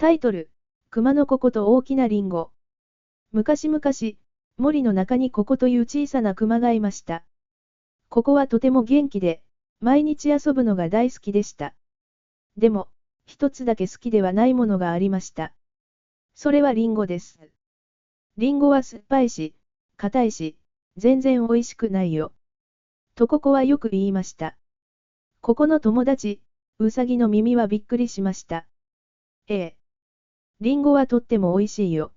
タイトル、熊のココと大きなリンゴ。昔々、森の中にココという小さな熊がいました。ココはとても元気で、毎日遊ぶのが大好きでした。でも、一つだけ好きではないものがありました。それはリンゴです。リンゴは酸っぱいし、硬いし、全然美味しくないよ。とココはよく言いました。ココの友達、ウサギの耳はびっくりしました。ええ。リンゴはとっても美味しいよ。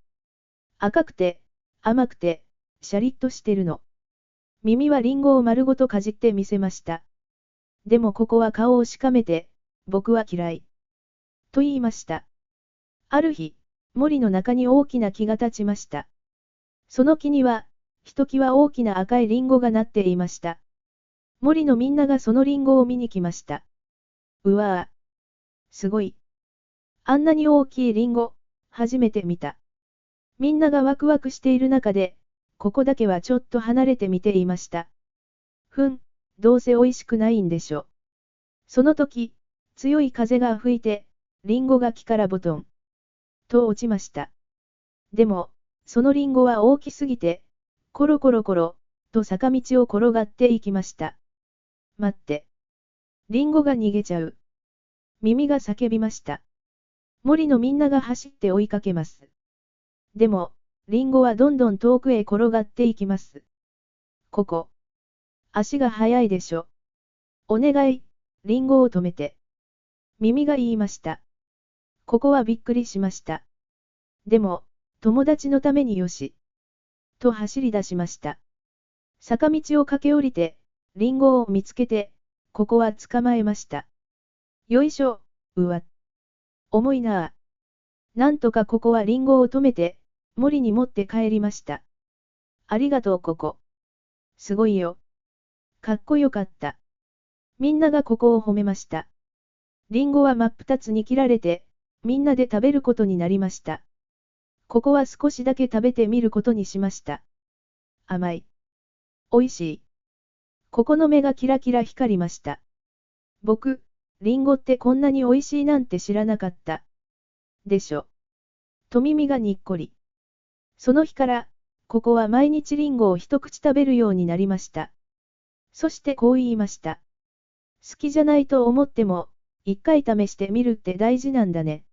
赤くて、甘くて、シャリッとしてるの。耳はリンゴを丸ごとかじってみせました。でもココは顔をしかめて、僕は嫌い。と言いました。ある日、森の中に大きな木が立ちました。その木には、ひときわ大きな赤いリンゴがなっていました。森のみんながそのリンゴを見に来ました。うわぁ。すごい。あんなに大きいリンゴ、初めて見た。みんながワクワクしている中で、ここだけはちょっと離れて見ていました。どうせ美味しくないんでしょ。その時、強い風が吹いて、リンゴが木からボトンと落ちました。でも、そのリンゴは大きすぎて、コロコロコロ、と坂道を転がっていきました。待って。リンゴが逃げちゃう。耳が叫びました。森のみんなが走って追いかけます。でも、リンゴはどんどん遠くへ転がっていきます。ここ。足が速いでしょ。お願い、リンゴを止めて。耳が言いました。ここはびっくりしました。でも、友達のためによし。と走り出しました。坂道を駆け下りて、リンゴを見つけて、ここは捕まえました。よいしょ、うわ。重いなあ。なんとかここはリンゴを止めて、森に持って帰りました。ありがとうここ。すごいよ。かっこよかった。みんながここを褒めました。リンゴは真っ二つに切られて、みんなで食べることになりました。ここは少しだけ食べてみることにしました。甘い。おいしい。ここの目がキラキラ光りました。僕、リンゴってこんなにおいしいなんて知らなかった。でしょ。と耳がにっこり。その日から、ここは毎日リンゴを一口食べるようになりました。そしてこう言いました。好きじゃないと思っても、一回試してみるって大事なんだね。